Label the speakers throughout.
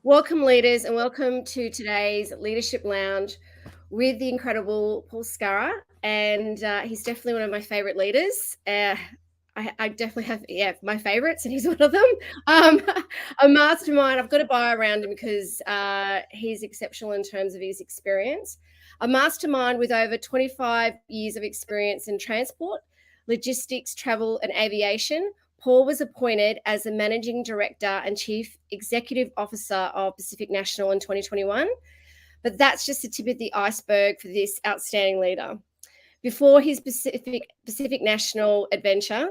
Speaker 1: Welcome, leaders, and welcome to today's Leadership Lounge with the incredible Paul Scurrah. And he's definitely one of my favorite leaders. I definitely have, my favorites, and he's one of them. Um, a mastermind. I've got a bio around him because he's exceptional in terms of his experience. A mastermind with over 25 years of experience in transport, logistics, travel, and aviation. Paul was appointed as the Managing Director and Chief Executive Officer of Pacific National in 2021. But that's just the tip of the iceberg for this outstanding leader. Before his Pacific National adventure,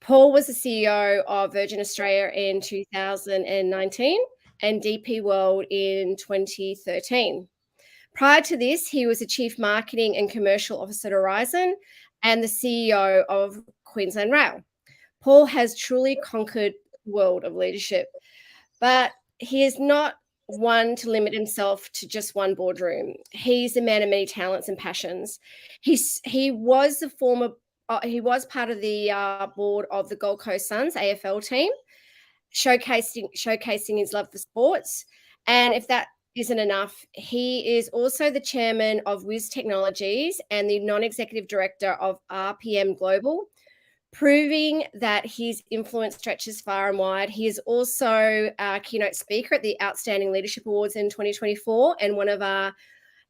Speaker 1: Paul was the CEO of Virgin Australia in 2019 and DP World in 2013. Prior to this, he was the Chief Marketing and Commercial Officer at Aurizon and the CEO of Queensland Rail. Paul has truly conquered the world of leadership, but he is not one to limit himself to just one boardroom. He's a man of many talents and passions. He was part of the board of the Gold Coast Suns AFL team, showcasing his love for sports. And if that isn't enough, he is also the chairman of Wiz Technologies and the non-executive director of RPM Global, proving that his influence stretches far and wide. He is also a keynote speaker at the Outstanding Leadership Awards in 2024 and one of our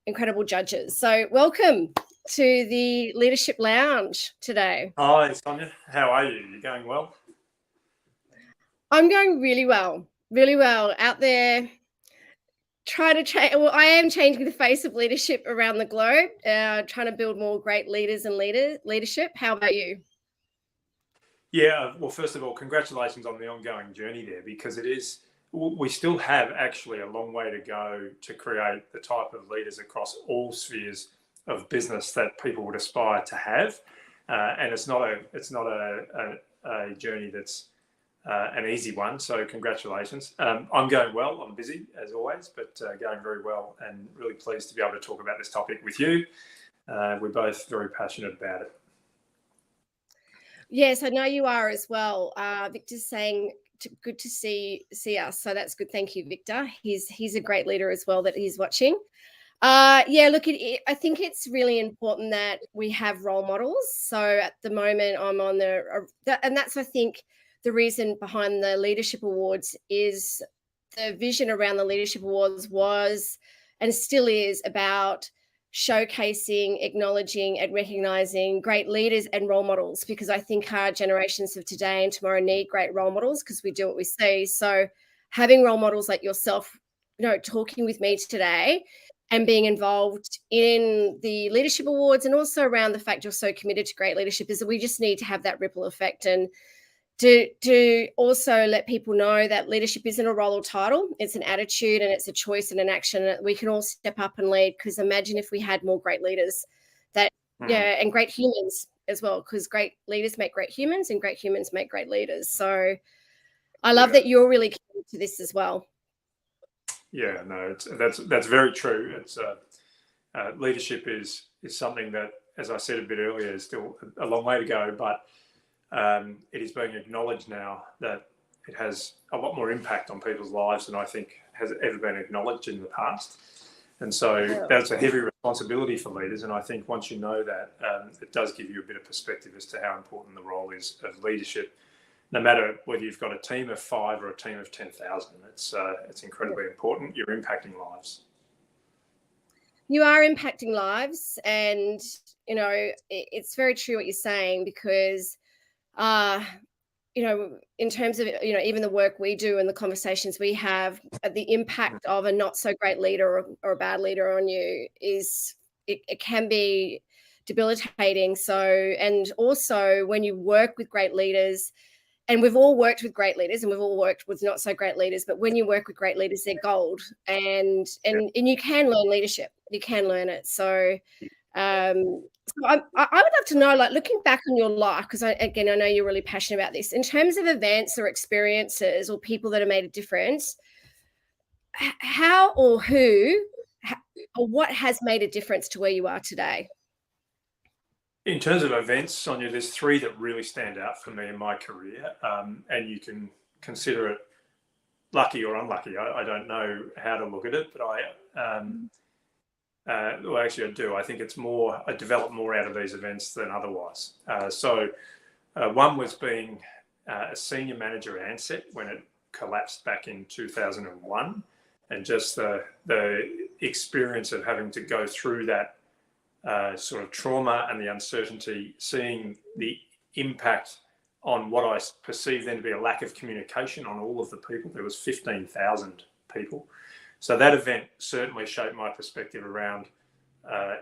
Speaker 1: incredible judges. So welcome to the Leadership Lounge today.
Speaker 2: Hi, Sonia. How are you? You going well?
Speaker 1: I'm going really well out there. Trying to change. Well, I am changing the face of leadership around the globe, trying to build more great leaders and leadership. How about you?
Speaker 2: Yeah, well, first of all, congratulations on the ongoing journey there, because we still have actually a long way to go to create the type of leaders across all spheres of business that people would aspire to have. And it's not a journey that's an easy one. So congratulations. I'm going well. I'm busy as always, but going very well, and really pleased to be able to talk about this topic with you. We're both very passionate about it.
Speaker 1: Yes, I know you are as well. Victor's saying good to see us, so that's good. Thank you, Victor. He's a great leader as well that he's watching. Look, I think it's really important that we have role models. So at the moment, I'm on and that's, I think, the reason behind the Leadership Awards is the vision around the Leadership Awards was and still is about showcasing, acknowledging, and recognizing great leaders and role models, because I think our generations of today and tomorrow need great role models because we do what we see. So having role models like yourself, talking with me today and being involved in the Leadership Awards, and also around the fact you're so committed to great leadership, is that we just need to have that ripple effect, and to also let people know that leadership isn't a role or title. It's an attitude, and it's a choice and an action. We can all step up and lead, because imagine if we had more great leaders and great humans as well, because great leaders make great humans and great humans make great leaders. So I love that you're really committed to this as well.
Speaker 2: Yeah, no, that's very true. It's leadership is something that, as I said a bit earlier, is still a long way to go, but it is being acknowledged now that it has a lot more impact on people's lives than I think has ever been acknowledged in the past. And so that's a heavy responsibility for leaders. And I think once you know that, it does give you a bit of perspective as to how important the role is of leadership, no matter whether you've got a team of 5 or a team of 10,000. It's incredibly important. You're impacting lives.
Speaker 1: You are impacting lives. And, it's very true what you're saying, because in terms of, even the work we do and the conversations we have, the impact of a not so great leader or a bad leader on you it can be debilitating. So, and also when you work with great leaders, and we've all worked with great leaders and we've all worked with not so great leaders, but when you work with great leaders, they're gold, and you can learn leadership. You can learn it. So, I would love to know, like, looking back on your life, because I know you're really passionate about this, in terms of events or experiences or people that have made a difference, how or who or what has made a difference to where you are today?
Speaker 2: In terms of events, Sonia, there's 3 that really stand out for me in my career, and you can consider it lucky or unlucky. I don't know how to look at it, but well, actually, I do. I think it's more, I developed more out of these events than otherwise. One was being a senior manager at Ansett when it collapsed back in 2001, and just the experience of having to go through that sort of trauma and the uncertainty, seeing the impact on what I perceived then to be a lack of communication on all of the people. There was 15,000 people. So that event certainly shaped my perspective around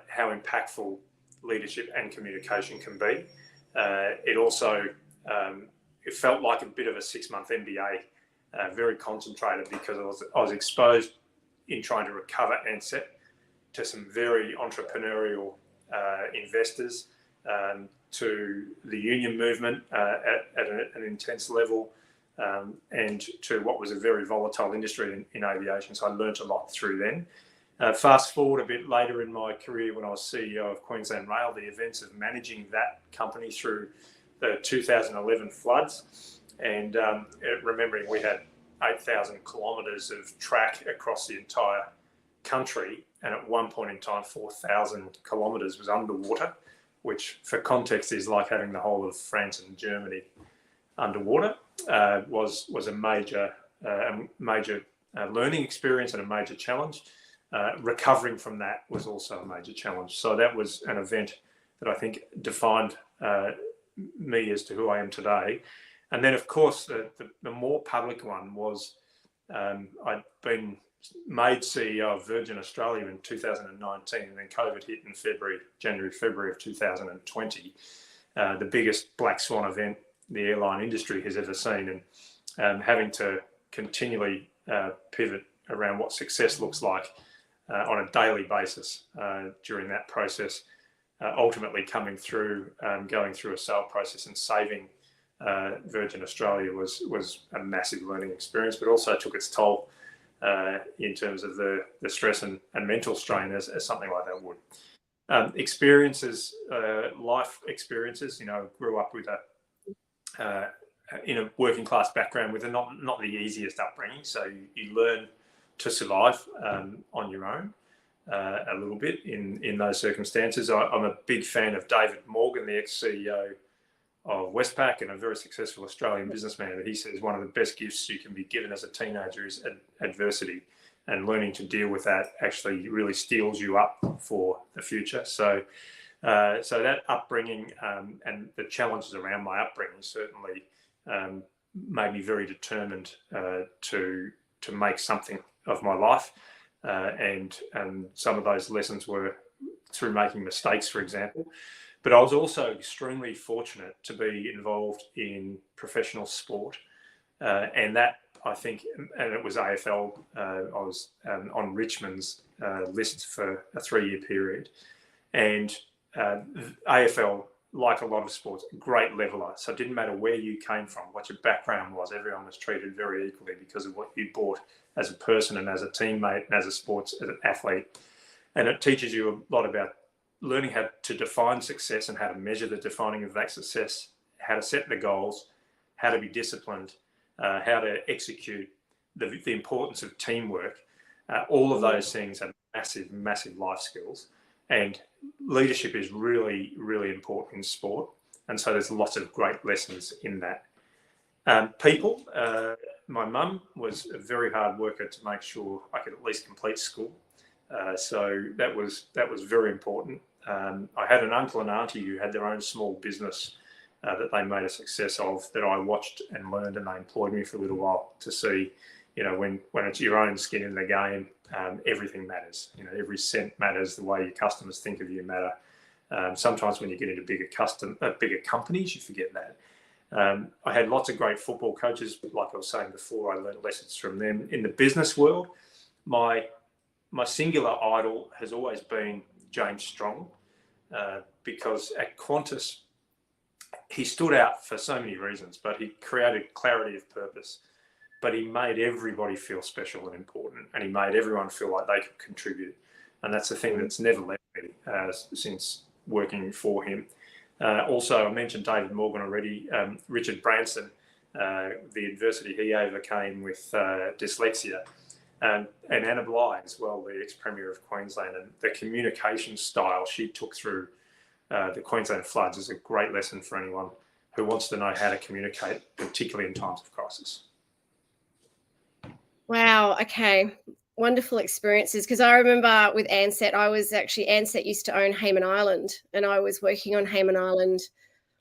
Speaker 2: how impactful leadership and communication can be. It also, it felt like a bit of a 6-month MBA, very concentrated, because I was exposed in trying to recover Ansett to some very entrepreneurial investors, to the union movement at an intense level, and to what was a very volatile industry in aviation. So I learnt a lot through then. Fast forward a bit later in my career, when I was CEO of Queensland Rail, the events of managing that company through the 2011 floods, and remembering we had 8,000 kilometres of track across the entire country, and at one point in time 4,000 kilometres was underwater, which for context is like having the whole of France and Germany underwater. Was a major learning experience and a major challenge. Recovering from that was also a major challenge. So that was an event that I think defined me as to who I am today. And then, of course, the more public one was I'd been made CEO of Virgin Australia in 2019, and then COVID hit in January, February of 2020. The biggest black swan event the airline industry has ever seen, and having to continually pivot around what success looks like on a daily basis during that process, ultimately coming through, going through a sale process and saving Virgin Australia was a massive learning experience, but also took its toll in terms of the stress and mental strain as something like that would. Experiences, life experiences, grew up with in a working class background with not the easiest upbringing. So you learn to survive on your own a little bit in those circumstances. I'm a big fan of David Morgan, the ex-CEO of Westpac and a very successful Australian businessman, that he says one of the best gifts you can be given as a teenager is adversity, and learning to deal with that actually really steels you up for the future. So that upbringing and the challenges around my upbringing certainly made me very determined to make something of my life, and some of those lessons were through making mistakes, for example. But I was also extremely fortunate to be involved in professional sport, and that, I think, and it was AFL. I was on Richmond's list for a 3-year period, and AFL, like a lot of sports, great leveler. So it didn't matter where you came from, what your background was, everyone was treated very equally because of what you brought as a person and as a teammate and as an athlete. And it teaches you a lot about learning how to define success and how to measure the defining of that success, how to set the goals, how to be disciplined, how to execute, the importance of teamwork. All of those things are massive, massive life skills. And leadership is really, really important in sport. And so there's lots of great lessons in that. People, my mum was a very hard worker to make sure I could at least complete school. So that was very important. I had an uncle and auntie who had their own small business that they made a success of, that I watched and learned, and they employed me for a little while to see, when it's your own skin in the game, everything matters. Every cent matters. The way your customers think of you matter. Sometimes when you get into bigger companies, you forget that. I had lots of great football coaches, like I was saying before. I learned lessons from them. In the business world, my singular idol has always been James Strong, because at Qantas, he stood out for so many reasons, but he created clarity of purpose. But he made everybody feel special and important, and he made everyone feel like they could contribute. And that's the thing that's never left me since working for him. Also, I mentioned David Morgan already. Richard Branson the adversity he overcame with dyslexia, and Anna Bligh as well, the ex-Premier of Queensland, and the communication style she took through the Queensland floods is a great lesson for anyone who wants to know how to communicate, particularly in times of crisis.
Speaker 1: Wow. Okay. Wonderful experiences. Because I remember with Ansett, Ansett used to own Hayman Island, and I was working on Hayman Island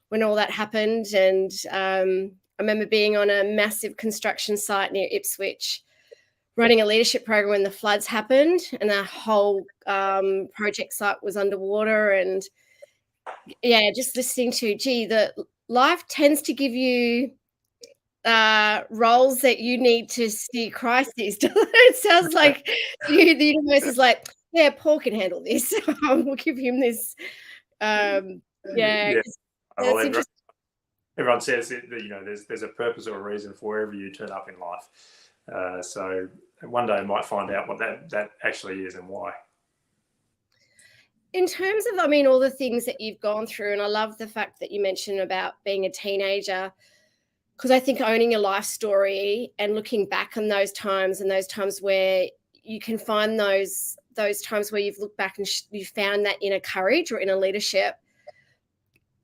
Speaker 1: when all that happened. And I remember being on a massive construction site near Ipswich, running a leadership program when the floods happened, and the whole project site was underwater. And yeah, just listening to, the life tends to give you roles that you need to steer crises. It sounds like the universe is like, yeah, Paul can handle this. We'll give him this. Yeah,
Speaker 2: Yeah.
Speaker 1: that's interesting.
Speaker 2: Everyone says that, you know, there's a purpose or a reason for wherever you turn up in life. So one day I might find out what that actually is and why.
Speaker 1: In terms of, all the things that you've gone through, and I love the fact that you mentioned about being a teenager, because I think owning your life story and looking back on those times, and those times where you can find those times where you've looked back and you found that inner courage or inner leadership.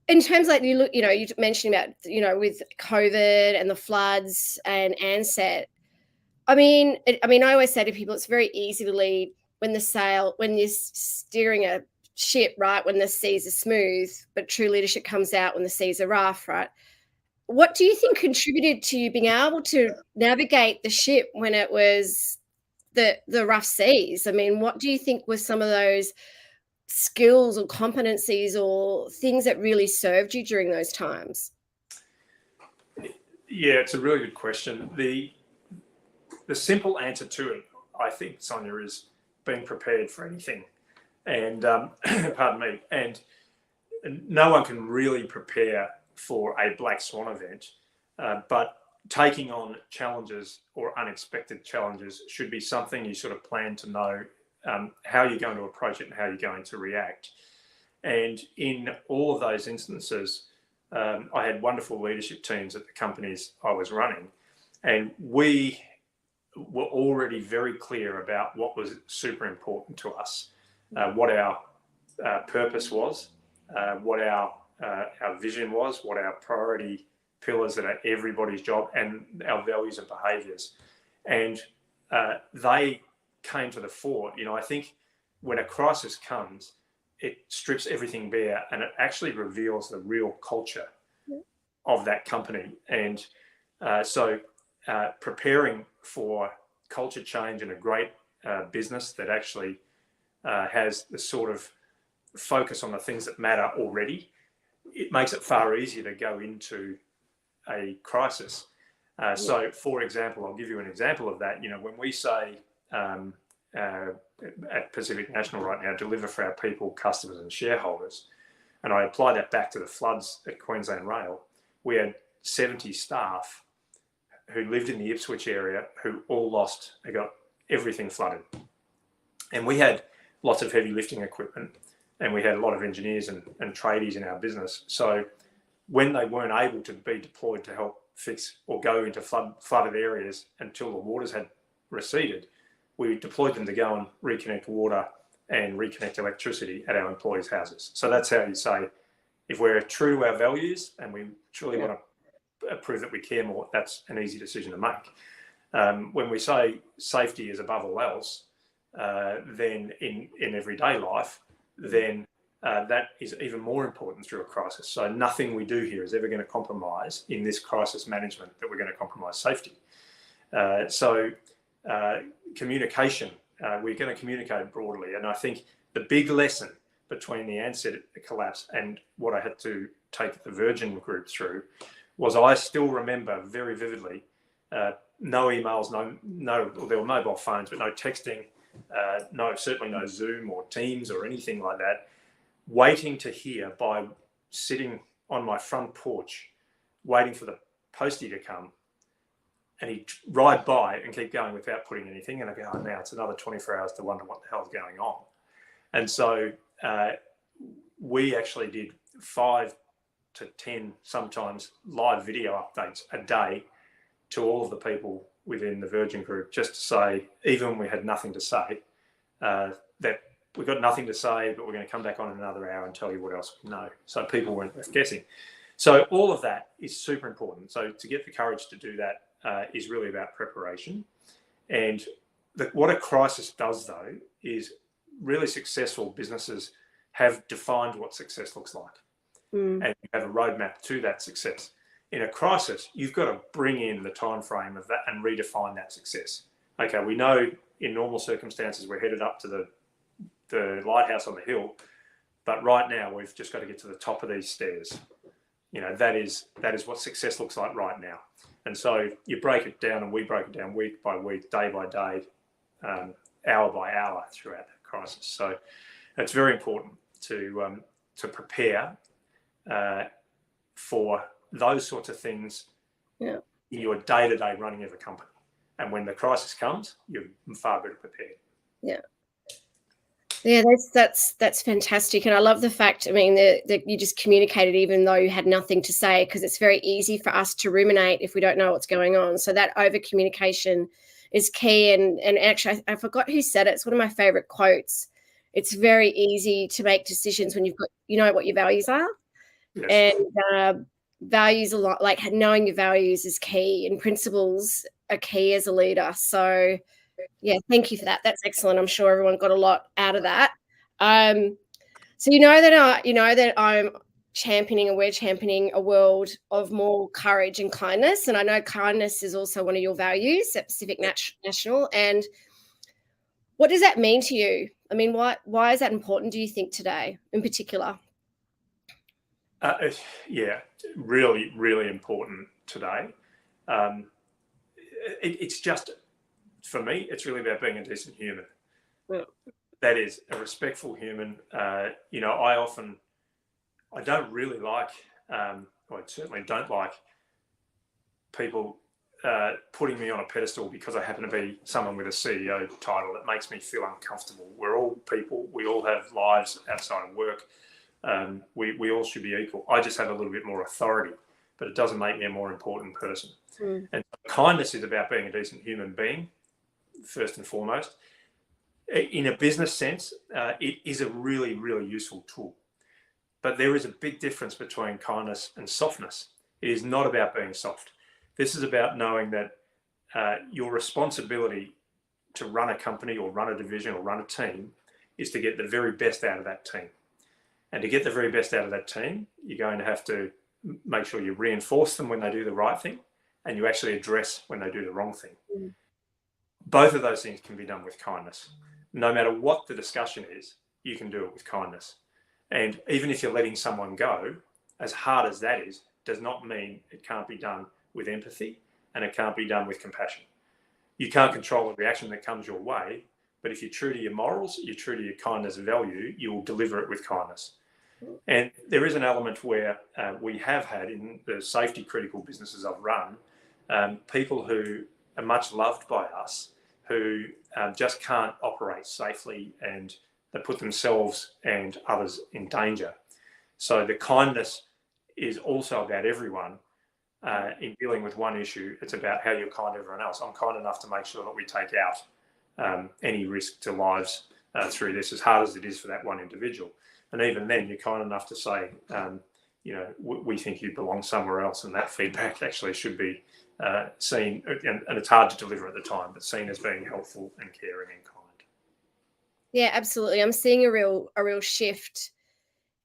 Speaker 1: In terms like you mentioned about, with COVID and the floods and Ansett. I always say to people, it's very easy to lead when you're steering a ship, right, when the seas are smooth, but true leadership comes out when the seas are rough, right? What do you think contributed to you being able to navigate the ship when it was the rough seas? What do you think were some of those skills or competencies or things that really served you during those times?
Speaker 2: Yeah, it's a really good question. The simple answer to it, I think, Sonia, is being prepared for anything. And pardon me. And no one can really prepare for a black swan event, but taking on challenges or unexpected challenges should be something you sort of plan to know how you're going to approach it and how you're going to react. And in all of those instances, I had wonderful leadership teams at the companies I was running, and we were already very clear about what was super important to us, what our purpose was, what our vision was, what our priority pillars that are everybody's job, and our values and behaviours. And they came to the fore. I think when a crisis comes, it strips everything bare and it actually reveals the real culture of that company. And so preparing for culture change in a great business that actually has the sort of focus on the things that matter already, it makes it far easier to go into a crisis. So, for example, I'll give you an example of that. When we say at Pacific National right now, deliver for our people, customers and shareholders, and I apply that back to the floods at Queensland Rail, we had 70 staff who lived in the Ipswich area who all they got everything flooded. And we had lots of heavy lifting equipment, and we had a lot of engineers and tradies in our business. So when they weren't able to be deployed to help fix or go into flooded areas until the waters had receded, we deployed them to go and reconnect water and reconnect electricity at our employees' houses. So that's how you say, if we're true to our values and we truly want to prove that we care more, that's an easy decision to make. When we say safety is above all else, then in everyday life, then that is even more important through a crisis. So nothing we do here is ever going to compromise in this crisis management that we're going to compromise safety. So communication, we're going to communicate broadly. And I think the big lesson between the Ansett collapse and what I had to take the Virgin group through was, I still remember very vividly, no emails, there were mobile phones, but no texting, certainly no Zoom or Teams or anything like that. Waiting to hear by sitting on my front porch, waiting for the postie to come, and he'd ride by and keep going without putting anything. And I go, now it's another 24 hours to wonder what the hell's going on. And so we actually did 5 to 10 sometimes live video updates a day to all of the people within the Virgin Group, just to say, even when we had nothing to say, that we've got nothing to say, but we're going to come back on in another hour and tell you what else we know. So people weren't left guessing. So all of that is super important. So to get the courage to do that is really about preparation. And what a crisis does, though, is really successful businesses have defined what success looks like. And you have a roadmap to that success. In a crisis, you've got to bring in the time frame of that and redefine that success. Okay, we know in normal circumstances we're headed up to the lighthouse on the hill, but right now we've just got to get to the top of these stairs. You know, that is what success looks like right now. And so you break it down, and we break it down week by week, day by day, hour by hour throughout that crisis. So it's very important to prepare for those sorts of things in your day-to-day running of a company. And when the crisis comes, you're far better prepared.
Speaker 1: Yeah, that's fantastic. And I love the fact, I mean, that you just communicated even though you had nothing to say, because it's very easy for us to ruminate if we don't know what's going on. So that over communication is key. And actually, I forgot who said it. It's one of my favorite quotes. It's very easy to make decisions when you know what your values are. Yes. And values a lot, like knowing your values is key, and principles are key as a leader. So yeah, thank you for that. That's excellent. I'm sure everyone got a lot out of that. So you know that I'm championing, and we're championing a world of more courage and kindness. And I know kindness is also one of your values at Pacific National. And what does that mean to you? I mean, why is that important, do you think, today in particular?
Speaker 2: Yeah, really, really important today. It's just, for me, it's really about being a decent human. That is, a respectful human. You know, I don't really like, or I certainly don't like people putting me on a pedestal because I happen to be someone with a CEO title. It makes me feel uncomfortable. We're all people. We all have lives outside of work. We all should be equal. I just have a little bit more authority, but it doesn't make me a more important person. And kindness is about being a decent human being, first and foremost. In a business sense, it is a really, really useful tool. But there is a big difference between kindness and softness. It is not about being soft. This is about knowing that your responsibility to run a company or run a division or run a team is to get the very best out of that team. And to get the very best out of that team, you're going to have to make sure you reinforce them when they do the right thing, and you actually address when they do the wrong thing. Both of those things can be done with kindness. No matter what the discussion is, you can do it with kindness. And even if you're letting someone go, as hard as that is, does not mean it can't be done with empathy, and it can't be done with compassion. You can't control the reaction that comes your way, but if you're true to your morals, you're true to your kindness value, you will deliver it with kindness. And there is an element where we have had in the safety critical businesses I've run, people who are much loved by us, who just can't operate safely, and they put themselves and others in danger. So the kindness is also about everyone. In dealing with one issue, it's about how you're kind to everyone else. I'm kind enough to make sure that we take out any risk to lives through this, as hard as it is for that one individual. And even then, you're kind enough to say, you know, we think you belong somewhere else, and that feedback actually should be seen, and it's hard to deliver at the time, but seen as being helpful and caring and kind.
Speaker 1: Yeah, absolutely. I'm seeing a real shift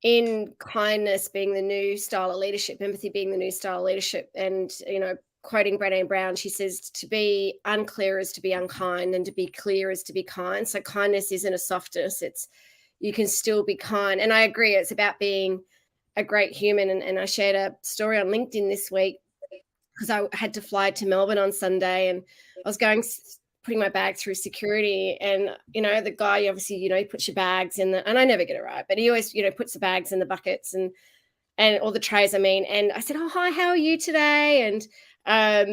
Speaker 1: in kindness being the new style of leadership, empathy being the new style of leadership. And, you know, quoting Brené Brown, she says, to be unclear is to be unkind, and to be clear is to be kind. So kindness isn't a softness. You can still be kind. And I agree, it's about being a great human. And I shared a story on LinkedIn this week because I had to fly to Melbourne on Sunday, and I was putting my bag through security, and, you know, the guy, obviously, you know, he puts your bags in and I never get it right, but he always, you know, puts the bags in the buckets and all the trays, I mean. And I said, oh, hi, how are you today? And, how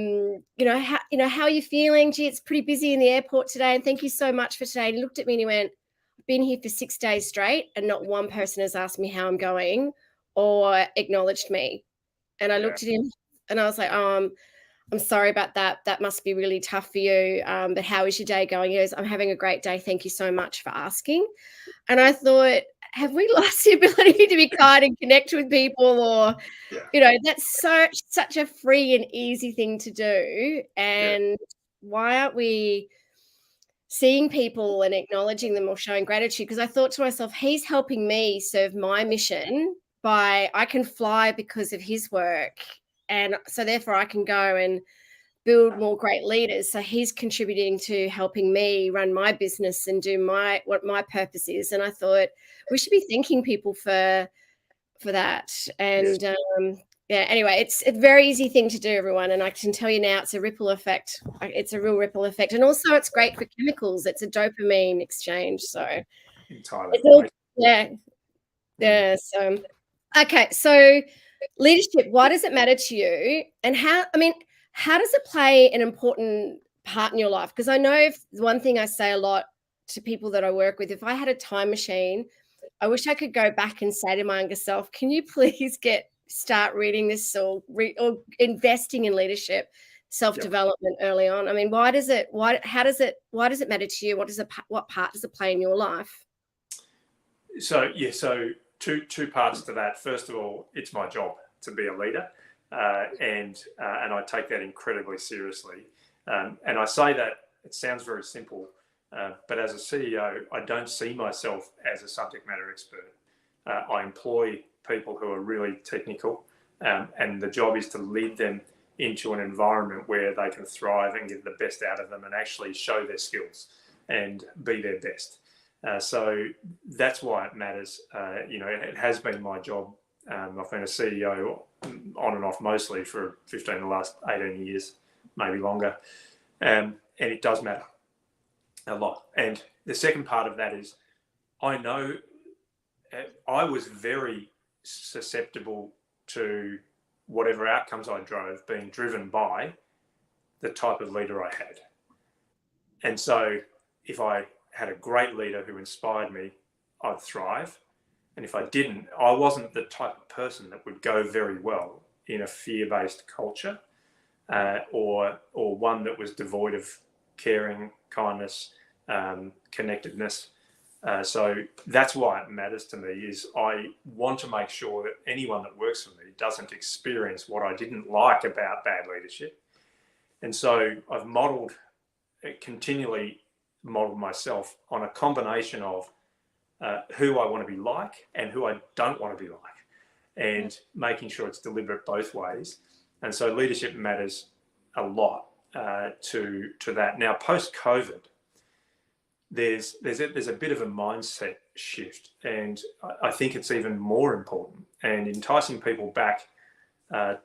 Speaker 1: are you feeling? Gee, it's pretty busy in the airport today, and thank you so much for today. And he looked at me and he went, I've been here for 6 days straight, and not one person has asked me how I'm going or acknowledged me. And I
Speaker 2: Yeah.
Speaker 1: looked at him and I was like, I'm sorry about that. That must be really tough for you. But how is your day going? He goes, I'm having a great day. Thank you so much for asking. And I thought, have we lost the ability to be kind and connect with people? Or,
Speaker 2: Yeah.
Speaker 1: that's such a free and easy thing to do.
Speaker 2: Yeah.
Speaker 1: And why aren't we seeing people and acknowledging them or showing gratitude? Because I thought to myself, he's helping me serve my mission by I can fly because of his work. And so therefore I can go and build more great leaders. So he's contributing to helping me run my business and do what my purpose is. And I thought we should be thanking people for that.
Speaker 2: Yes.
Speaker 1: And yeah, anyway, it's a very easy thing to do, everyone. And I can tell you now, it's a ripple effect. It's a real ripple effect. And also it's great for chemicals. It's a dopamine exchange. So
Speaker 2: Entirely.
Speaker 1: it's all, yeah. Yeah. So, okay. So leadership, why does it matter to you? And how does it play an important part in your life? Because I know one thing I say a lot to people that I work with, if I had a time machine, I wish I could go back and say to my younger self, can you please start reading this or investing in leadership, self-development early on? I mean, why does it matter to you? What part does it play in your life?
Speaker 2: So two parts to that. First of all, it's my job to be a leader, and I take that incredibly seriously. And I say that it sounds very simple, but as a CEO, I don't see myself as a subject matter expert. I employ people who are really technical, and the job is to lead them into an environment where they can thrive and get the best out of them and actually show their skills and be their best. So that's why it matters. It has been my job. I've been a CEO on and off mostly for 15 of the last 18 years, maybe longer. And it does matter a lot. And the second part of that is I know I was very susceptible to whatever outcomes I drove being driven by the type of leader I had. And so if I had a great leader who inspired me, I'd thrive. And if I didn't, I wasn't the type of person that would go very well in a fear-based culture, or one that was devoid of caring, kindness, connectedness. So that's why it matters to me. Is I want to make sure that anyone that works for me doesn't experience what I didn't like about bad leadership. And so I've continually modeled myself on a combination of who I want to be like and who I don't want to be like, and making sure it's deliberate both ways. And so leadership matters a lot to that. Now, post-COVID, there's a bit of a mindset shift, and I think it's even more important. And enticing people back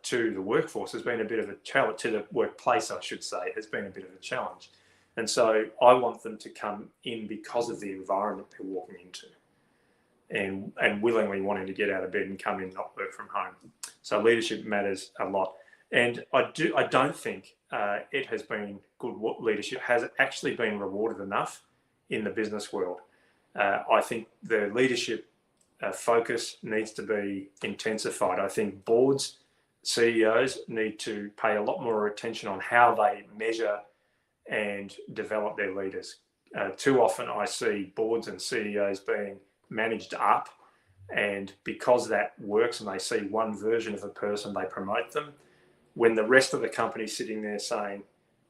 Speaker 2: to the workforce has been a bit of a challenge. To the workplace, I should say, has been a bit of a challenge. And so I want them to come in because of the environment they're walking into, and willingly wanting to get out of bed and come in, not work from home. So leadership matters a lot. And I don't think it has been good leadership has actually been rewarded enough in the business world. I think the leadership focus needs to be intensified. I think boards, CEOs need to pay a lot more attention on how they measure and develop their leaders. Too often I see boards and CEOs being managed up, and because that works and they see one version of a person, they promote them, when the rest of the company's sitting there saying,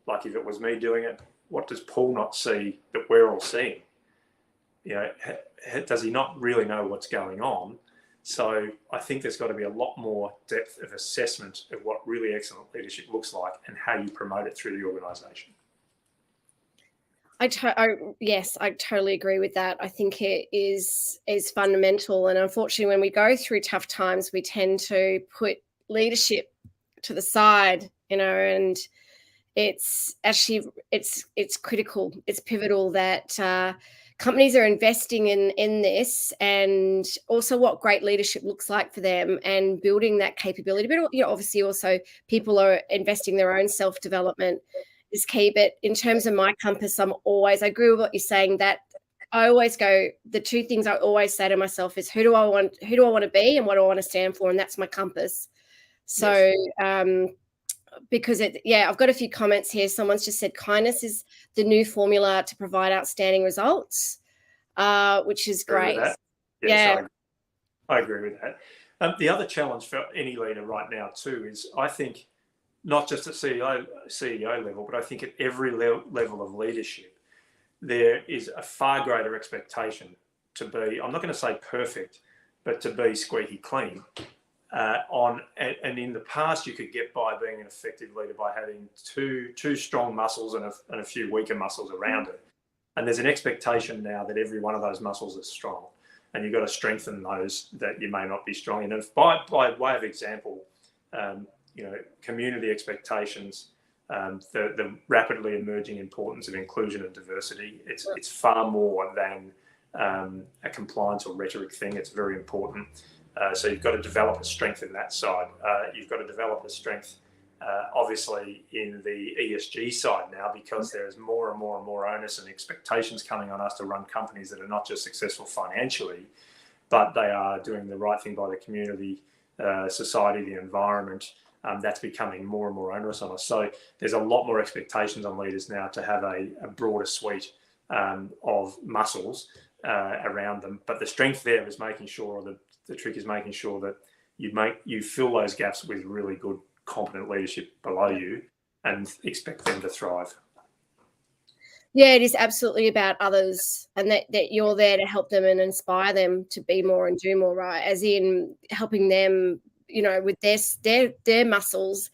Speaker 2: like, if it was me doing it, what does Paul not see that we're all seeing? Does he not really know what's going on? So I think there's got to be a lot more depth of assessment of what really excellent leadership looks like and how you promote it through the organisation.
Speaker 1: Yes, I totally agree with that. I think it is fundamental. And unfortunately, when we go through tough times, we tend to put leadership to the side, and it's actually it's critical. It's pivotal that companies are investing in this, and also what great leadership looks like for them, and building that capability. But obviously, also people are investing their own self-development is key. But in terms of my compass, I agree with what you're saying, that I always go, the two things I always say to myself is who do I want to be and what do I want to stand for? And that's my compass. So, because I've got a few comments here. Someone's just said kindness is the new formula to provide outstanding results, which is great.
Speaker 2: With that. Yes, I agree with that. The other challenge for any leader right now too is, I think, not just at CEO level, but I think at every level of leadership, there is a far greater expectation to be, I'm not going to say perfect, but to be squeaky clean. And in the past, you could get by being an effective leader by having two strong muscles and a few weaker muscles around it. And there's an expectation now that every one of those muscles is strong, and you've got to strengthen those that you may not be strong in. And by way of example, community expectations, the rapidly emerging importance of inclusion and diversity. It's far more than a compliance or rhetoric thing. It's very important. So you've got to develop a strength in that side. You've got to develop a strength, obviously, in the ESG side now, because there is more and more and more onus and expectations coming on us to run companies that are not just successful financially, but they are doing the right thing by the community, society, the environment. That's becoming more and more onerous on us. So there's a lot more expectations on leaders now to have a broader suite of muscles around them. But the strength there is making sure that the trick is making sure that you fill those gaps with really good, competent leadership below you and expect them to thrive.
Speaker 1: Yeah, it is absolutely about others, and that you're there to help them and inspire them to be more and do more, right? As in helping them, with their muscles,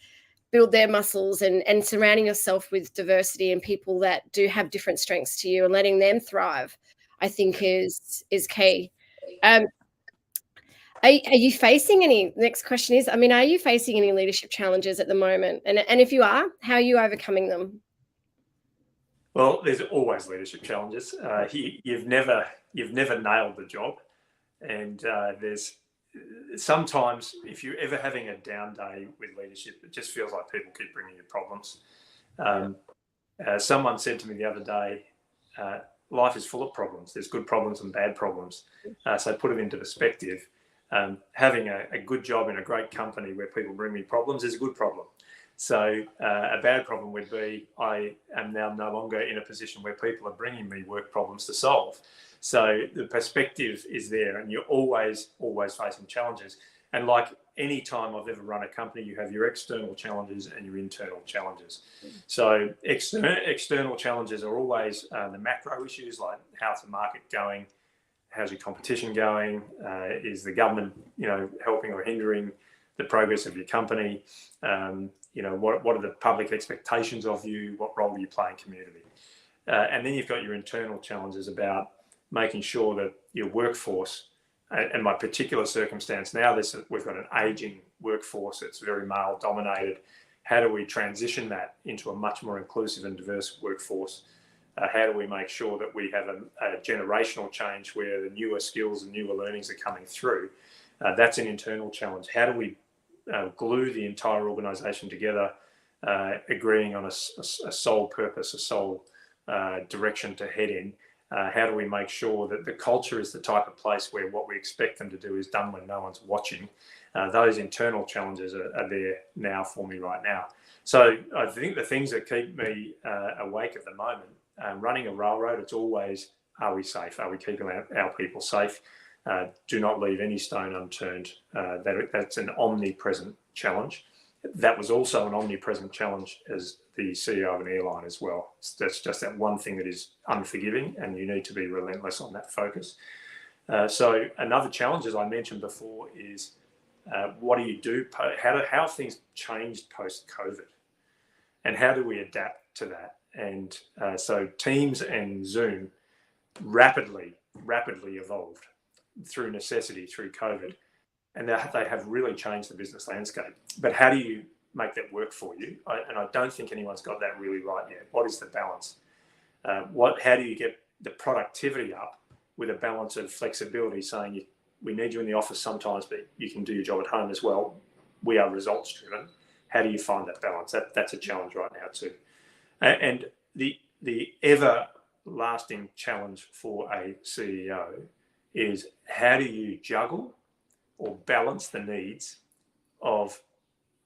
Speaker 1: build their muscles, and surrounding yourself with diversity and people that do have different strengths to you and letting them thrive, I think is key. Are you facing any, next question is, are you facing any leadership challenges at the moment? And if you are, how are you overcoming them?
Speaker 2: Well, there's always leadership challenges. You've never nailed the job. And there's sometimes, if you're ever having a down day with leadership, it just feels like people keep bringing you problems. Someone said to me the other day, life is full of problems. There's good problems and bad problems. So put it into perspective. Having a good job in a great company where people bring me problems is a good problem. So a bad problem would be I am now no longer in a position where people are bringing me work problems to solve. So the perspective is there, and you're always facing challenges. And like any time I've ever run a company, you have your external challenges and your internal challenges. So external challenges are always the macro issues, like how's the market going? How's your competition going? Is the government, helping or hindering the progress of your company? What are the public expectations of you? What role do you play in community? And then you've got your internal challenges about making sure that your workforce, and my particular circumstance now, we've got an aging workforce that's very male dominated. How do we transition that into a much more inclusive and diverse workforce? How do we make sure that we have a generational change where the newer skills and newer learnings are coming through? That's an internal challenge. How do we glue the entire organisation together, agreeing on a sole purpose, a sole direction to head in? How do we make sure that the culture is the type of place where what we expect them to do is done when no one's watching? Those internal challenges are there now for me right now. So I think the things that keep me awake at the moment, running a railroad, it's always, are we safe? Are we keeping our people safe? Do not leave any stone unturned. That's an omnipresent challenge. That was also an omnipresent challenge as the CEO of an airline as well. That's just that one thing that is unforgiving, and you need to be relentless on that focus. So another challenge, as I mentioned before, is what do you do? How have things changed post-COVID? And how do we adapt to that? And so Teams and Zoom rapidly evolved through necessity, through COVID. And they have really changed the business landscape. But how do you make that work for you? And I don't think anyone's got that really right yet. What is the balance? How do you get the productivity up with a balance of flexibility, saying we need you in the office sometimes, but you can do your job at home as well. We are results driven. How do you find that balance? That's a challenge right now too. And the ever lasting challenge for a CEO is how do you juggle or balance the needs of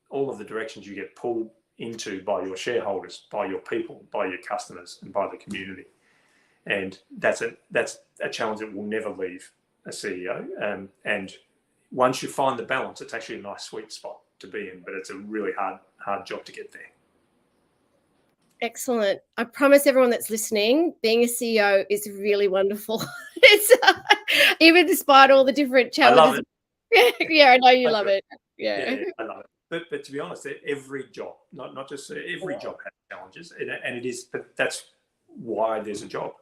Speaker 2: all of the directions you get pulled into by your shareholders, by your people, by your customers, and by the community. And that's a challenge that will never leave a CEO. And once you find the balance, it's actually a nice sweet spot to be in, but it's a really hard job to get there.
Speaker 1: Excellent. I promise everyone that's listening, being a CEO is really wonderful. It's even despite all the different challenges.
Speaker 2: I love
Speaker 1: it. Yeah, I know you love it. Yeah,
Speaker 2: I love it. But to be honest, every job, not just every job has challenges, and it is. But that's why there's a job.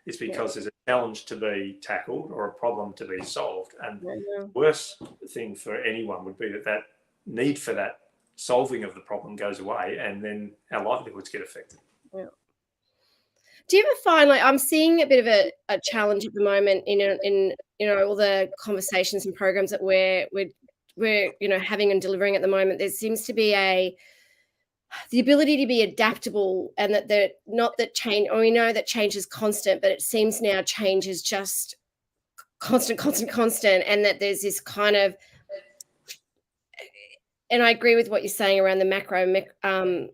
Speaker 2: It's because there's a challenge to be tackled or a problem to be solved. And the worst thing for anyone would be that need for that solving of the problem goes away, and then our livelihoods get affected.
Speaker 1: Yeah. Do you ever find, like, I'm seeing a bit of a challenge at the moment in all the conversations and programs that we're having and delivering at the moment? There seems to be the ability to be adaptable, and that not that change, or we know that change is constant, but it seems now change is just constant, and that there's this kind of, and I agree with what you're saying around the macro. I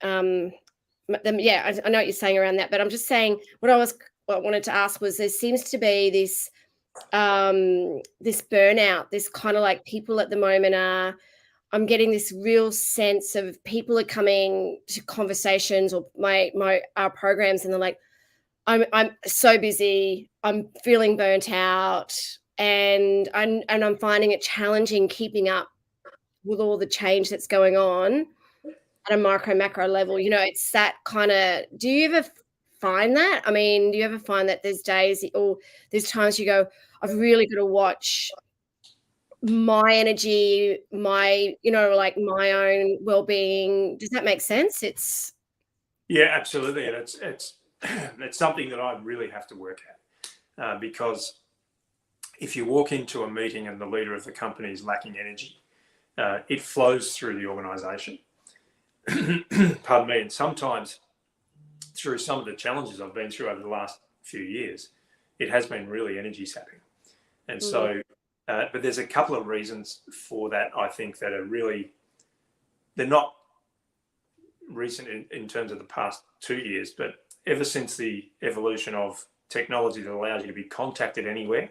Speaker 1: know what you're saying around that, but I'm just saying what I wanted to ask was, there seems to be this burnout, this kind of, like, people at the moment I'm getting this real sense of people are coming to conversations or our programs, and they're like, I'm so busy, I'm feeling burnt out, and I'm finding it challenging keeping up with all the change that's going on at a macro level. It's that kind of, do you ever find that? I mean, do you ever find that there's days or there's times you go, I've really got to watch my energy, my my own well-being? Does that make sense?
Speaker 2: Yeah, absolutely. And it's something that I really have to work at, because if you walk into a meeting and the leader of the company is lacking energy, it flows through the organisation. Pardon me. And sometimes through some of the challenges I've been through over the last few years, it has been really energy sapping. And so, but there's a couple of reasons for that, I think, that are they're not recent in terms of the past 2 years, but ever since the evolution of technology that allows you to be contacted anywhere,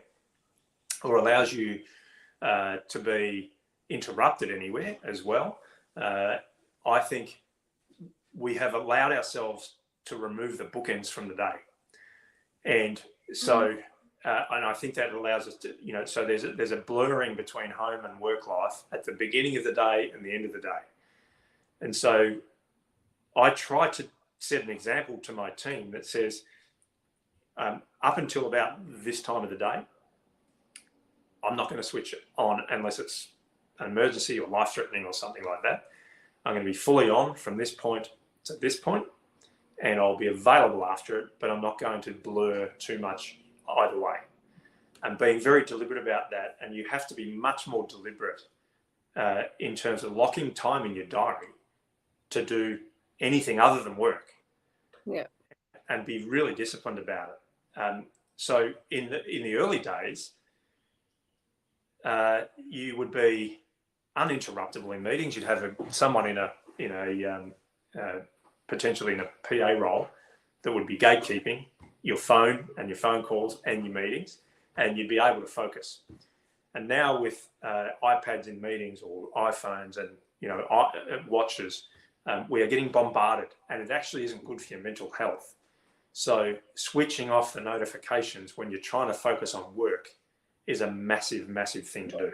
Speaker 2: or allows you to be interrupted anywhere as well, I think we have allowed ourselves to remove the bookends from the day. And so, and I think that allows us to, so there's a blurring between home and work life at the beginning of the day and the end of the day. And so I try to set an example to my team that says, up until about this time of the day, I'm not going to switch it on unless it's an emergency or life-threatening or something like that. I'm going to be fully on from this point to this point, and I'll be available after it, but I'm not going to blur too much either way. And being very deliberate about that, and you have to be much more deliberate in terms of locking time in your diary to do anything other than work.
Speaker 1: Yeah.
Speaker 2: And be really disciplined about it. So in the early days, you would be uninterruptible in meetings. You'd have someone in a potentially in a PA role that would be gatekeeping your phone and your phone calls and your meetings, and you'd be able to focus. And now with iPads in meetings, or iPhones and watches, we are getting bombarded, and it actually isn't good for your mental health. So switching off the notifications when you're trying to focus on work is a massive, massive thing to do.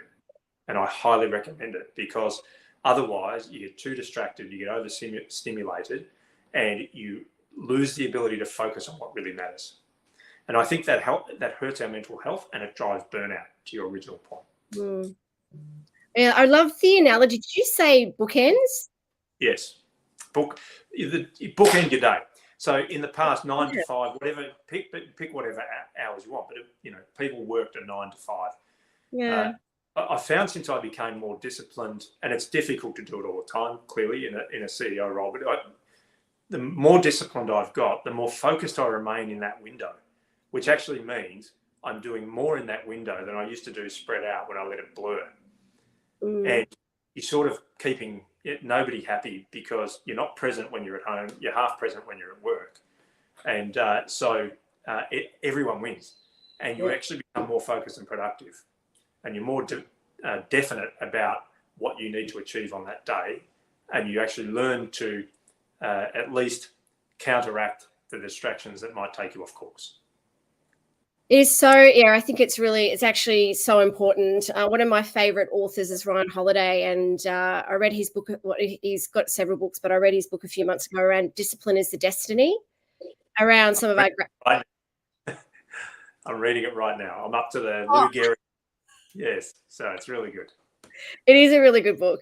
Speaker 2: And I highly recommend it, because otherwise you get too distracted, you get overstimulated, and you lose the ability to focus on what really matters. And I think that hurts our mental health, and it drives burnout, to your original point.
Speaker 1: Yeah, I love the analogy. Did you say bookends?
Speaker 2: Yes. Bookend your day. So in the past, 9 to 5, whatever, pick whatever hours you want. But people worked at 9 to 5.
Speaker 1: Yeah.
Speaker 2: I found since I became more disciplined, and it's difficult to do it all the time, clearly in a CEO role, but the more disciplined I've got, the more focused I remain in that window, which actually means I'm doing more in that window than I used to do spread out when I let it blur. And you're sort of keeping nobody happy because you're not present when you're at home, you're half present when you're at work. And so everyone wins. And you actually become more focused and productive. And you're more definite about what you need to achieve on that day. And you actually learn to at least counteract the distractions that might take you off course.
Speaker 1: It is so, yeah, I think it's actually so important. One of my favorite authors is Ryan Holiday, and I read his book. He's got several books, but I read his book a few months ago around Discipline is the Destiny, around some of our...
Speaker 2: I'm reading it right now. I'm up to the Lou Gehrig. Yes, so it's really good.
Speaker 1: It is a really good book.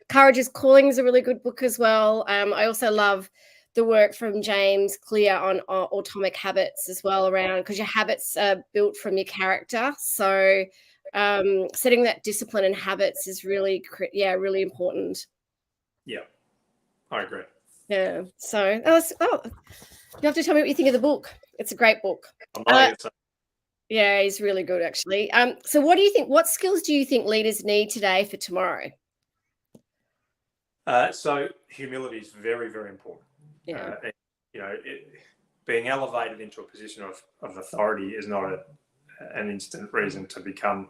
Speaker 1: Courage is Calling is a really good book as well. I also love the work from James Clear on atomic habits as well, around, because your habits are built from your character. So setting that discipline and habits is really important.
Speaker 2: Yeah, I agree.
Speaker 1: Yeah. So you have to tell me what you think of the book. It's a great book. Yeah, he's really good, actually. So what do you think? What skills do you think leaders need today for tomorrow?
Speaker 2: So humility is very, very important.
Speaker 1: Yeah.
Speaker 2: Being elevated into a position of authority is not an instant reason to become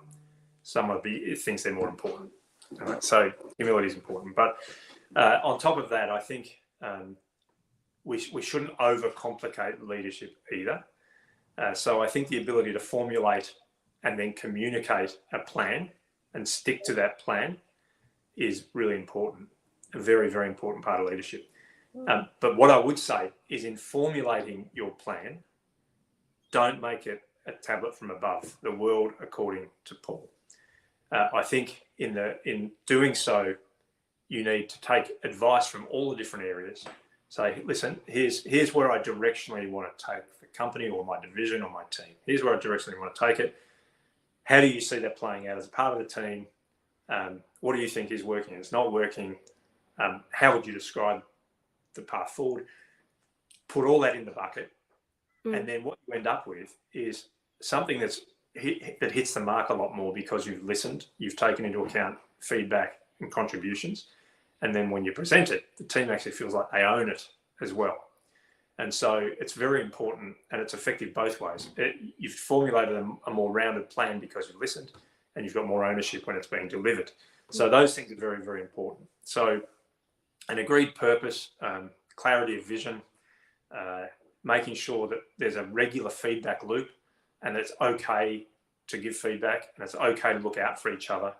Speaker 2: someone who thinks they're more important. Right? So humility is important. But on top of that, I think we shouldn't overcomplicate leadership either. So I think the ability to formulate and then communicate a plan and stick to that plan is really important. A very, very important part of leadership. But what I would say is, in formulating your plan, don't make it a tablet from above, the world according to Paul. I think in doing so, you need to take advice from all the different areas. Say, listen, here's where I directionally want to take the company or my division or my team. Here's where I directionally want to take it. How do you see that playing out as a part of the team? What do you think is working? It's not working. How would you describe the path forward? Put all that in the bucket, and then what you end up with is something that hits the mark a lot more, because you've listened, you've taken into account feedback and contributions, and then when you present it, the team actually feels like they own it as well. And so it's very important, and it's effective both ways. You've formulated a more rounded plan because you've listened, and you've got more ownership when it's being delivered. So those things are very, very important. So an agreed purpose, clarity of vision, making sure that there's a regular feedback loop, and it's okay to give feedback, and it's okay to look out for each other,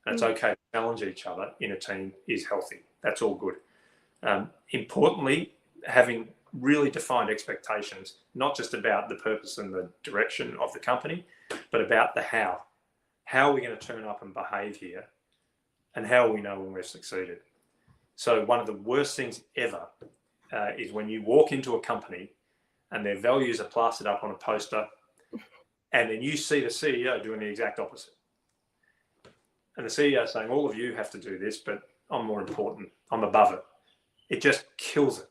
Speaker 2: and it's okay to challenge each other in a team is healthy. That's all good. Importantly, having really defined expectations, not just about the purpose and the direction of the company, but about the how. How are we going to turn up and behave here, and how will we know when we've succeeded? So one of the worst things ever is when you walk into a company and their values are plastered up on a poster, and then you see the CEO doing the exact opposite. And the CEO saying, all of you have to do this, but I'm more important. I'm above it. It just kills it.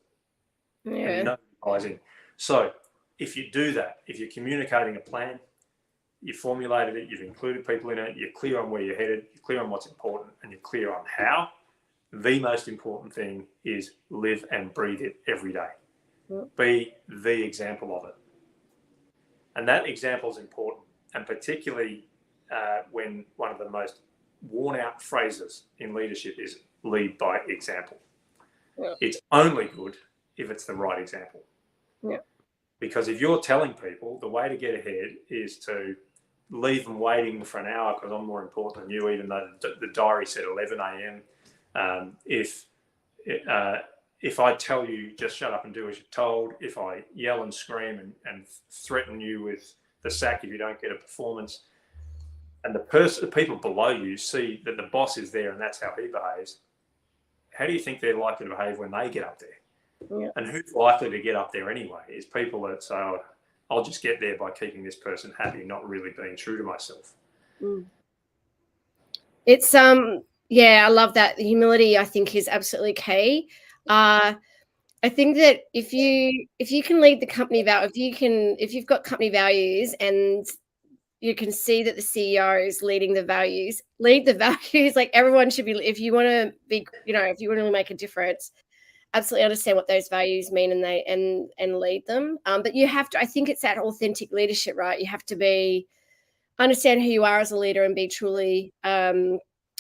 Speaker 2: Yeah. And nobody buys in. So if you do that, if you're communicating a plan, you formulated it, you've included people in it, you're clear on where you're headed, you're clear on what's important, and you're clear on how, the most important thing is live and breathe it every day. Be the example of it. And that example is important, and particularly when one of the most worn out phrases in leadership is lead by example. Yeah. It's only good if it's the right example. Yeah. Because if you're telling people the way to get ahead is to leave them waiting for an hour because I'm more important than you, even though the diary said 11 a.m. If I tell you just shut up and do as you're told, if I yell and scream and threaten you with the sack if you don't get a performance, and the people below you see that the boss is there and that's how he behaves, how do you think they're likely to behave when they get up there? Yeah. And who's likely to get up there anyway is people that say, oh, I'll just get there by keeping this person happy, not really being true to myself.
Speaker 1: It's I love that. The humility, I think, is absolutely key. I think that if you can lead the company if you've got company values and you can see that the CEO is leading the values, lead the values. Like everyone should be, if you want to be, if you want to make a difference, absolutely understand what those values mean and lead them. But you have to, I think it's that authentic leadership, right? You have to understand who you are as a leader and be truly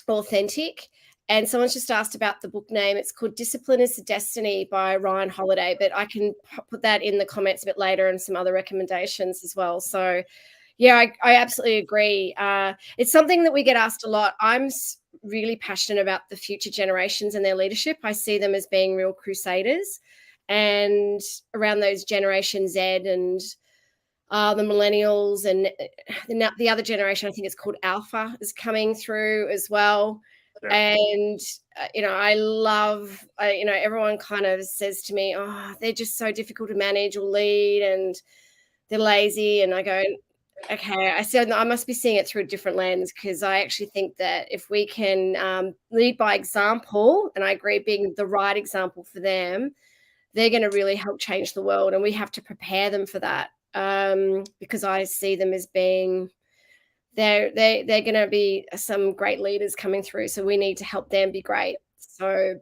Speaker 1: authentic. And someone's just asked about the book name. It's called Discipline is the Destiny by Ryan Holiday, but I can put that in the comments a bit later and some other recommendations as well. So yeah, I absolutely agree. It's something that we get asked a lot. I'm really passionate about the future generations and their leadership. I see them as being real crusaders, and around those Generation Z and the millennials and the other generation, I think it's called Alpha, is coming through as well.
Speaker 2: Yeah.
Speaker 1: And I love, everyone kind of says to me, oh, they're just so difficult to manage or lead, and they're lazy. And I go, okay, I said I must be seeing it through a different lens, because I actually think that if we can lead by example, and I agree, being the right example for them, they're going to really help change the world, and we have to prepare them for that, because I see them as being they're going to be some great leaders coming through. So we need to help them be great. So,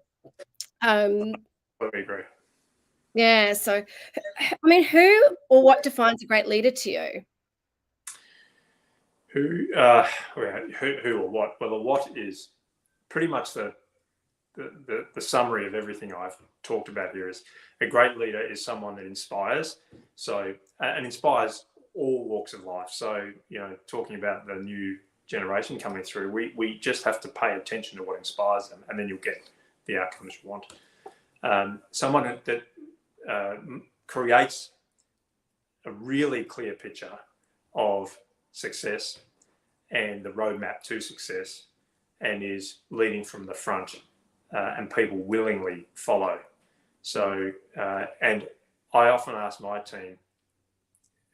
Speaker 2: I agree.
Speaker 1: yeah. So, I mean, who or what defines a great leader to you?
Speaker 2: Who or what? Well, the what is pretty much the summary of everything I've talked about here. Is a great leader is someone that inspires. So and inspires all walks of life. So talking about the new generation coming through, we just have to pay attention to what inspires them, and then you'll get the outcomes you want. Someone that creates a really clear picture of success and the roadmap to success, and is leading from the front, and people willingly follow. So, and I often ask my team,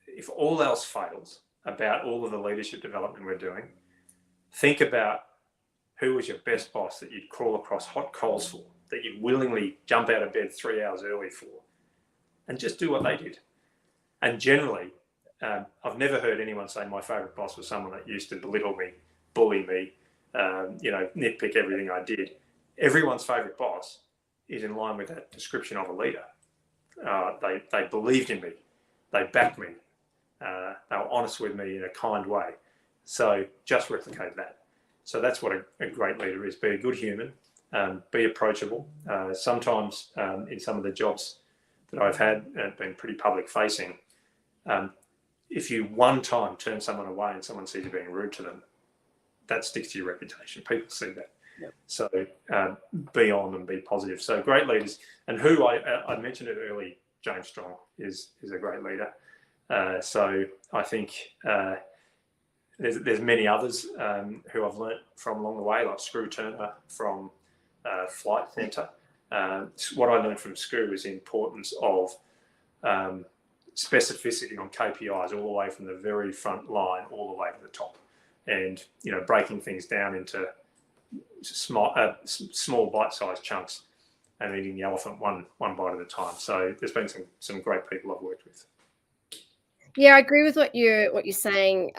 Speaker 2: if all else fails about all of the leadership development we're doing, think about who was your best boss that you'd crawl across hot coals for, that you'd willingly jump out of bed 3 hours early for, and just do what they did. And generally, I've never heard anyone say my favourite boss was someone that used to belittle me, bully me, nitpick everything I did. Everyone's favourite boss is in line with that description of a leader. They believed in me, they backed me, they were honest with me in a kind way. So just replicate that. So that's what a great leader is. Be a good human, be approachable. Sometimes in some of the jobs that I've had, been pretty public facing, if you one time turn someone away and someone sees you being rude to them, that sticks to your reputation. People see that. Yep. So be on and be positive. So great leaders, and who I mentioned it early, James Strong is a great leader. So I think there's many others who I've learnt from along the way, like Screw Turner from Flight Centre. What I learned from Screw is the importance of specificity on KPIs, all the way from the very front line all the way to the top, and breaking things down into small bite-sized chunks and eating the elephant one bite at a time. So there's been some great people I've worked with.
Speaker 1: Yeah, I agree with what you're saying.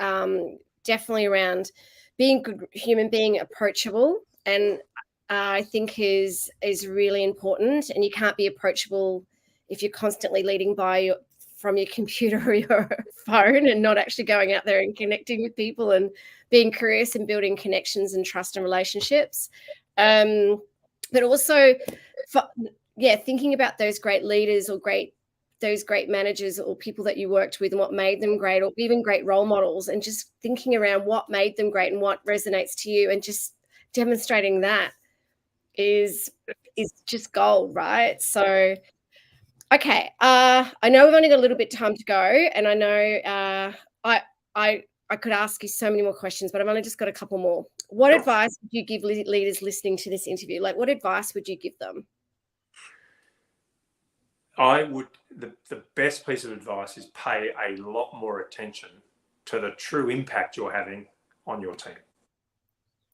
Speaker 1: Definitely around being a good human being, approachable, and I think is really important. And you can't be approachable if you're constantly leading from your computer or your phone, and not actually going out there and connecting with people and being curious and building connections and trust and relationships. But also, thinking about those great leaders or those great managers or people that you worked with and what made them great, or even great role models, and just thinking around what made them great and what resonates to you, and just demonstrating that is just gold, right? So, okay, I know we've only got a little bit of time to go, and I know I could ask you so many more questions, but I've only just got a couple more. What advice would you give leaders listening to this interview? Like, what advice would you give them?
Speaker 2: I would, the best piece of advice is pay a lot more attention to the true impact you're having on your team.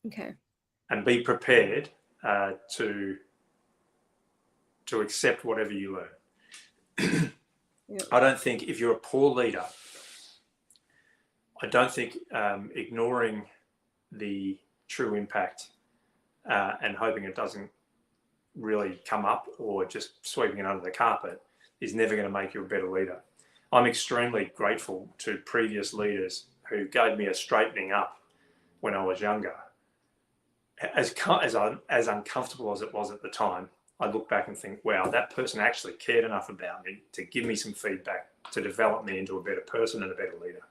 Speaker 1: Okay.
Speaker 2: And be prepared to to accept whatever you learn.
Speaker 1: Yeah.
Speaker 2: I don't think if you're a poor leader, I don't think ignoring the true impact and hoping it doesn't really come up or just sweeping it under the carpet is never going to make you a better leader. I'm extremely grateful to previous leaders who gave me a straightening up when I was younger. As uncomfortable as it was at the time, I look back and think, wow, that person actually cared enough about me to give me some feedback to develop me into a better person and a better leader.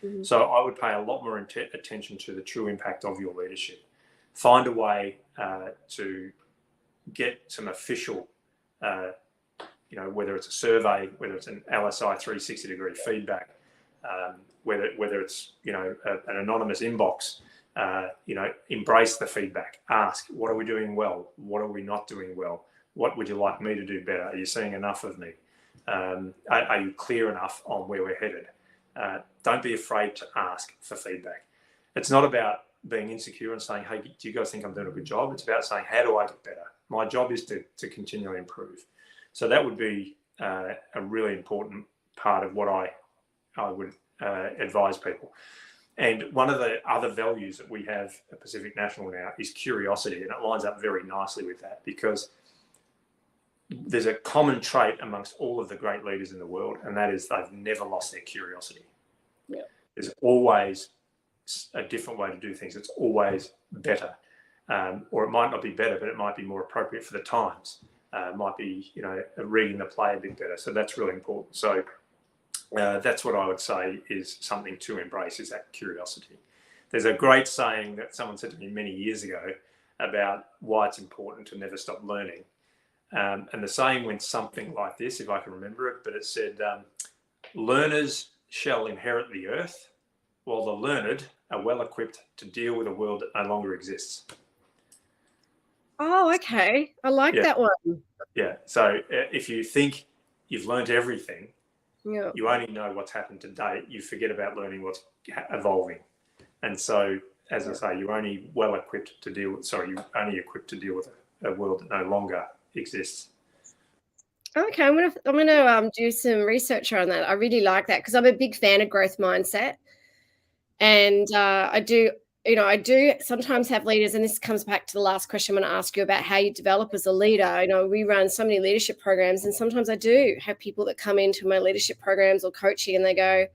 Speaker 2: Mm-hmm. So I would pay a lot more attention to the true impact of your leadership. Find a way to get some official, whether it's a survey, whether it's an LSI 360-degree feedback, whether it's an anonymous inbox. Embrace the feedback. Ask, what are we doing well? What are we not doing well? What would you like me to do better? Are you seeing enough of me? Are you clear enough on where we're headed? Don't be afraid to ask for feedback. It's not about being insecure and saying, hey, do you guys think I'm doing a good job? It's about saying, how do I get better? My job is to continually improve. So that would be a really important part of what I would advise people. And one of the other values that we have at Pacific National now is curiosity, and it lines up very nicely with that because there's a common trait amongst all of the great leaders in the world, and that is they've never lost their curiosity. Yeah. There's always a different way to do things. It's always better, or it might not be better, but it might be more appropriate for the times. It might be, reading the play a bit better. So that's really important. So that's what I would say is something to embrace, is that curiosity. There's a great saying that someone said to me many years ago about why it's important to never stop learning. And the saying went something like this, if I can remember it, but it said, learners shall inherit the earth, while the learned are well equipped to deal with a world that no longer exists.
Speaker 1: Oh, okay. I like that one.
Speaker 2: Yeah. So if you think you've learned everything, you only know what's happened to date. You forget about learning what's evolving. And so, as I say, you're only equipped to deal with a world that no longer exists.
Speaker 1: Okay, I'm gonna do some research on that. I really like that because I'm a big fan of growth mindset, and I do sometimes have leaders, and this comes back to the last question I'm going to ask you about how you develop as a leader. We run so many leadership programs, and sometimes I do have people that come into my leadership programs or coaching, and they go,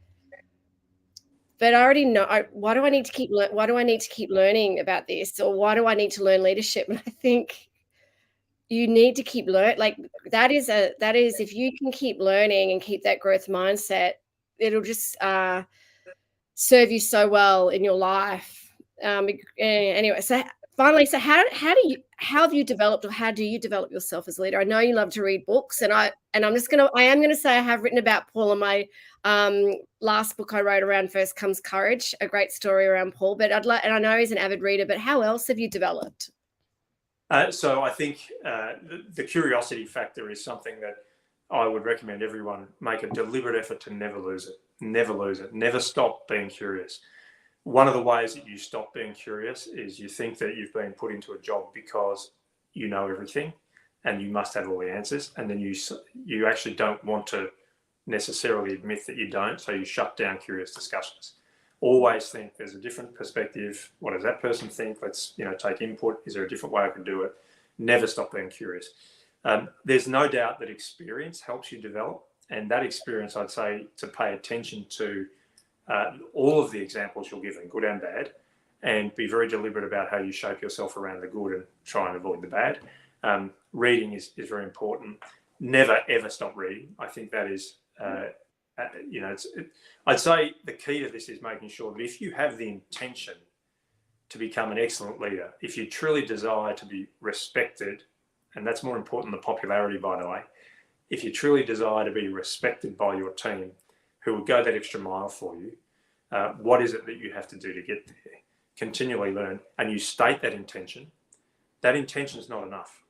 Speaker 1: "But I already know. Why do I need to keep learning about this, or why do I need to learn leadership?" And I think you need to keep learning. Like that is if you can keep learning and keep that growth mindset, it'll just serve you so well in your life. Anyway, so finally, so how have you developed, or how do you develop yourself as a leader? I know you love to read books, and I am going to say I have written about Paul in my last book I wrote around First Comes Courage, a great story around Paul. But and I know he's an avid reader. But how else have you developed?
Speaker 2: So I think the curiosity factor is something that I would recommend everyone make a deliberate effort to never lose it. Never lose it. Never stop being curious. One of the ways that you stop being curious is you think that you've been put into a job because you know everything and you must have all the answers, and then you actually don't want to necessarily admit that you don't, so you shut down curious discussions. Always think there's a different perspective. What does that person think? Let's take input. Is there a different way I can do it? Never stop being curious. There's no doubt that experience helps you develop, and that experience, I'd say, to pay attention to all of the examples you're given, good and bad, and be very deliberate about how you shape yourself around the good and try and avoid the bad. Reading is very important. Never, ever stop reading. I think that is, I'd say the key to this is making sure that if you have the intention to become an excellent leader, if you truly desire to be respected, and that's more important than popularity, by the way, if you truly desire to be respected by your team, who will go that extra mile for you, what is it that you have to do to get there? Continually learn, and you state that intention. That intention is not enough.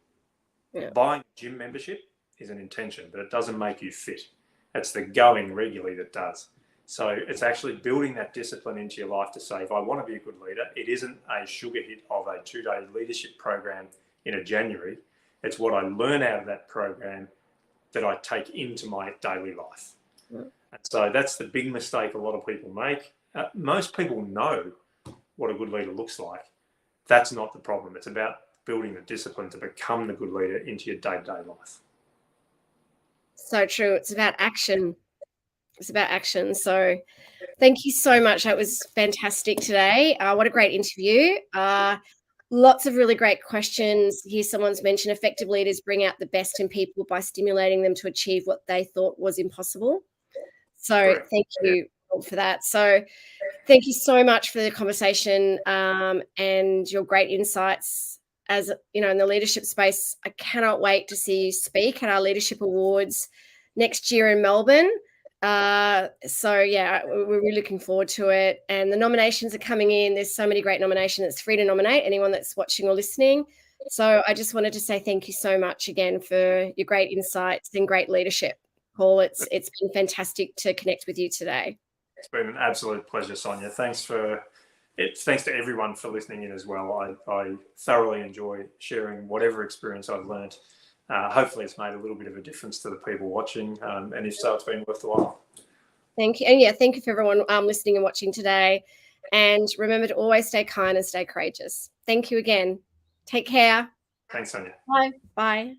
Speaker 2: Yeah. Buying a gym membership is an intention, but it doesn't make you fit. It's the going regularly that does. So it's actually building that discipline into your life to say, if I want to be a good leader, it isn't a sugar hit of a 2-day leadership program in a January. It's what I learn out of that program that I take into my daily life. And so that's the big mistake a lot of people make. Most people know what a good leader looks like. That's not the problem. It's about building the discipline to become the good leader into your day-to-day life.
Speaker 1: So true. It's about action. It's about action. So thank you so much. That was fantastic today. What a great interview. Lots of really great questions. Here someone's mentioned effective leaders bring out the best in people by stimulating them to achieve what they thought was impossible. So
Speaker 2: Correct.
Speaker 1: thank you for that. So thank you so much for the conversation and your great insights. As you know, in the leadership space, I cannot wait to see you speak at our leadership awards next year in Melbourne. So yeah, we're really looking forward to it. And the nominations are coming in. There's so many great nominations. It's free to nominate anyone that's watching or listening. So I just wanted to say thank you so much again for your great insights and great leadership, Paul. It's been fantastic to connect with you today.
Speaker 2: It's been an absolute pleasure, Sonia. Thanks to everyone for listening in as well. I thoroughly enjoy sharing whatever experience I've learned. Hopefully it's made a little bit of a difference to the people watching, and if so, it's been worthwhile.
Speaker 1: Thank you. And yeah, thank you for everyone listening and watching today. And remember to always stay kind and stay courageous. Thank you again. Take care.
Speaker 2: Thanks, Sonia.
Speaker 1: Bye. Bye.